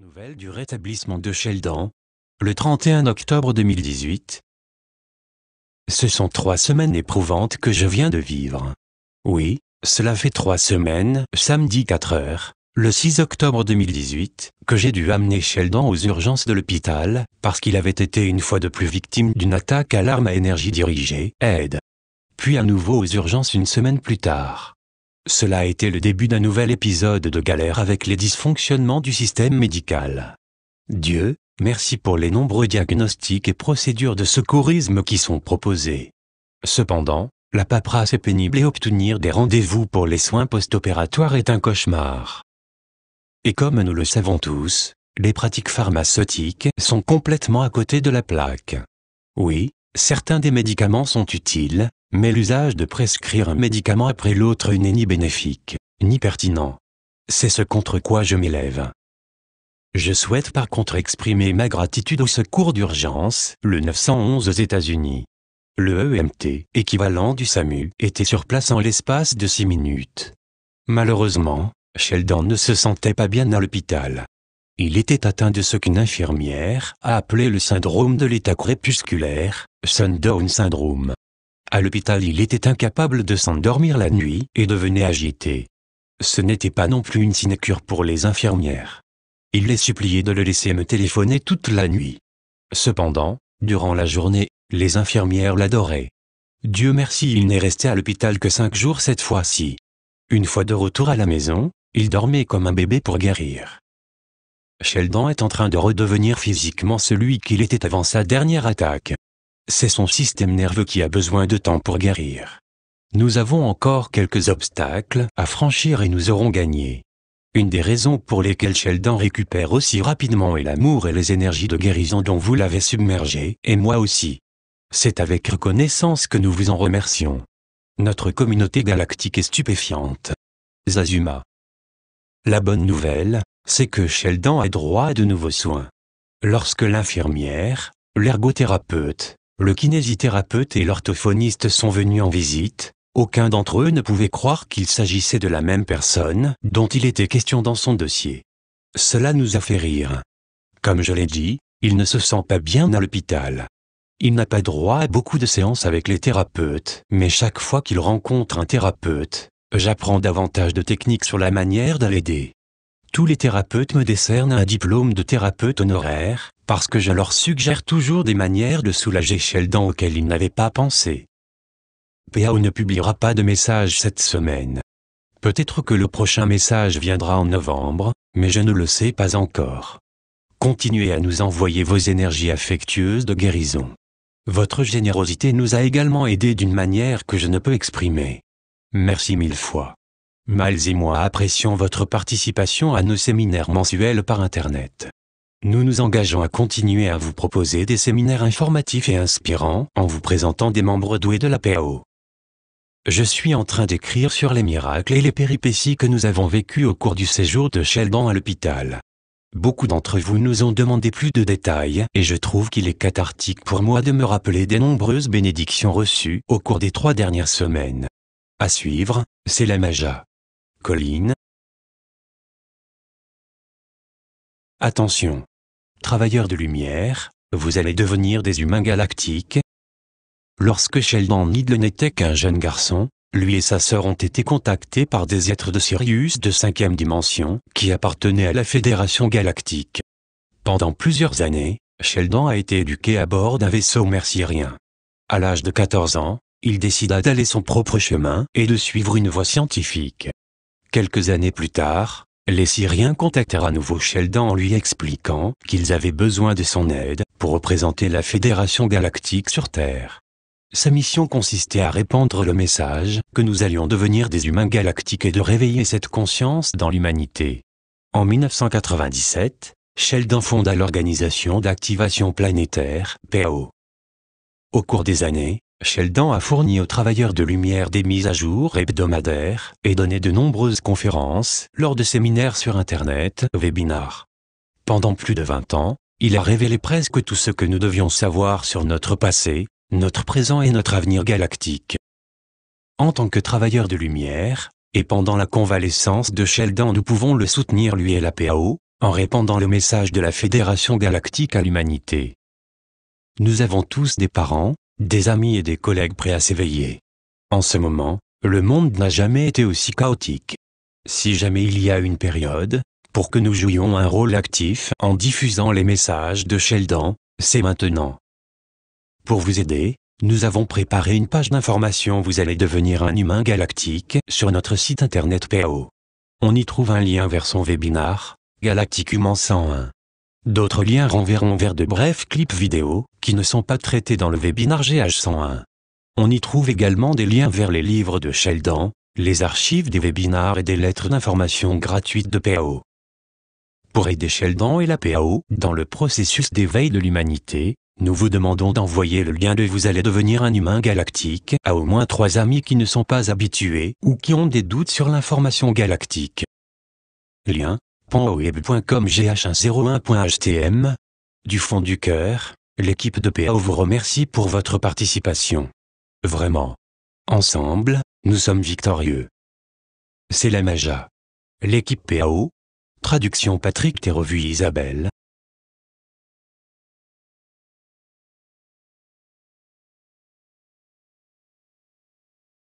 Nouvelle du rétablissement de Sheldon, le 31 octobre 2018. Ce sont 3 semaines éprouvantes que je viens de vivre. Oui, cela fait 3 semaines, samedi 4 heures, le 6 octobre 2018, que j'ai dû amener Sheldon aux urgences de l'hôpital, parce qu'il avait été une fois de plus victime d'une attaque à l'arme à énergie dirigée, aide. Puis à nouveau aux urgences une semaine plus tard. Cela a été le début d'un nouvel épisode de galère avec les dysfonctionnements du système médical. Dieu, merci pour les nombreux diagnostics et procédures de secourisme qui sont proposés. Cependant, la paperasse est pénible et obtenir des rendez-vous pour les soins post-opératoires est un cauchemar. Et comme nous le savons tous, les pratiques pharmaceutiques sont complètement à côté de la plaque. Oui, certains des médicaments sont utiles, mais l'usage de prescrire un médicament après l'autre n'est ni bénéfique, ni pertinent. C'est ce contre quoi je m'élève. Je souhaite par contre exprimer ma gratitude au secours d'urgence, le 911 aux États-Unis. Le EMT, équivalent du SAMU, était sur place en l'espace de 6 minutes. Malheureusement, Sheldon ne se sentait pas bien à l'hôpital. Il était atteint de ce qu'une infirmière a appelé le syndrome de l'état crépusculaire, Sundown Syndrome. À l'hôpital, il était incapable de s'endormir la nuit et devenait agité. Ce n'était pas non plus une sinécure pour les infirmières. Il les suppliait de le laisser me téléphoner toute la nuit. Cependant, durant la journée, les infirmières l'adoraient. Dieu merci, il n'est resté à l'hôpital que 5 jours cette fois-ci. Une fois de retour à la maison, il dormait comme un bébé pour guérir. Sheldon est en train de redevenir physiquement celui qu'il était avant sa dernière attaque. C'est son système nerveux qui a besoin de temps pour guérir. Nous avons encore quelques obstacles à franchir et nous aurons gagné. Une des raisons pour lesquelles Sheldon récupère aussi rapidement est l'amour et les énergies de guérison dont vous l'avez submergé, et moi aussi. C'est avec reconnaissance que nous vous en remercions. Notre communauté galactique est stupéfiante. Zazuma. La bonne nouvelle, c'est que Sheldon a droit à de nouveaux soins. Lorsque l'infirmière, l'ergothérapeute, le kinésithérapeute et l'orthophoniste sont venus en visite, aucun d'entre eux ne pouvait croire qu'il s'agissait de la même personne dont il était question dans son dossier. Cela nous a fait rire. Comme je l'ai dit, il ne se sent pas bien à l'hôpital. Il n'a pas droit à beaucoup de séances avec les thérapeutes, mais chaque fois qu'il rencontre un thérapeute, j'apprends davantage de techniques sur la manière de l'aider. Tous les thérapeutes me décernent un diplôme de thérapeute honoraire, parce que je leur suggère toujours des manières de soulager Sheldon auxquelles ils n'avaient pas pensé. PAO ne publiera pas de message cette semaine. Peut-être que le prochain message viendra en novembre, mais je ne le sais pas encore. Continuez à nous envoyer vos énergies affectueuses de guérison. Votre générosité nous a également aidés d'une manière que je ne peux exprimer. Merci 1000 fois. Miles et moi apprécions votre participation à nos séminaires mensuels par Internet. Nous nous engageons à continuer à vous proposer des séminaires informatifs et inspirants en vous présentant des membres doués de la PAO. Je suis en train d'écrire sur les miracles et les péripéties que nous avons vécues au cours du séjour de Sheldon à l'hôpital. Beaucoup d'entre vous nous ont demandé plus de détails et je trouve qu'il est cathartique pour moi de me rappeler des nombreuses bénédictions reçues au cours des 3 dernières semaines. À suivre, c'est la Maja. Colline. Attention. Travailleurs de lumière, vous allez devenir des humains galactiques. Lorsque Sheldon Needle n'était qu'un jeune garçon, lui et sa sœur ont été contactés par des êtres de Sirius de 5e dimension, qui appartenaient à la Fédération Galactique. Pendant plusieurs années, Sheldon a été éduqué à bord d'un vaisseau mersirien. À l'âge de 14 ans, il décida d'aller son propre chemin et de suivre une voie scientifique. Quelques années plus tard, les Syriens contactèrent à nouveau Sheldon en lui expliquant qu'ils avaient besoin de son aide pour représenter la Fédération Galactique sur Terre. Sa mission consistait à répandre le message que nous allions devenir des humains galactiques et de réveiller cette conscience dans l'humanité. En 1997, Sheldon fonda l'Organisation d'activation planétaire, PAO. Au cours des années, Sheldon a fourni aux travailleurs de lumière des mises à jour hebdomadaires et donné de nombreuses conférences lors de séminaires sur Internet, webinars. Pendant plus de 20 ans, il a révélé presque tout ce que nous devions savoir sur notre passé, notre présent et notre avenir galactique. En tant que travailleurs de lumière, et pendant la convalescence de Sheldon, nous pouvons le soutenir lui et la PAO, en répandant le message de la Fédération Galactique à l'humanité. Nous avons tous des parents, des amis et des collègues prêts à s'éveiller. En ce moment, le monde n'a jamais été aussi chaotique. Si jamais il y a une période, pour que nous jouions un rôle actif en diffusant les messages de Sheldon, c'est maintenant. Pour vous aider, nous avons préparé une page d'information. Vous allez devenir un humain galactique sur notre site internet PAO. On y trouve un lien vers son webinar, Galactic Human 101. D'autres liens renverront vers de brefs clips vidéo qui ne sont pas traités dans le webinar GH101. On y trouve également des liens vers les livres de Sheldon, les archives des webinars et des lettres d'information gratuites de PAO. Pour aider Sheldon et la PAO dans le processus d'éveil de l'humanité, nous vous demandons d'envoyer le lien de Vous allez devenir un humain galactique à au moins 3 amis qui ne sont pas habitués ou qui ont des doutes sur l'information galactique. Lien paoweb.com gh101.htm. Du fond du cœur, l'équipe de PAO vous remercie pour votre participation. Vraiment. Ensemble, nous sommes victorieux. C'est la Maja. L'équipe PAO. Traduction Patrick Thérovue Isabelle.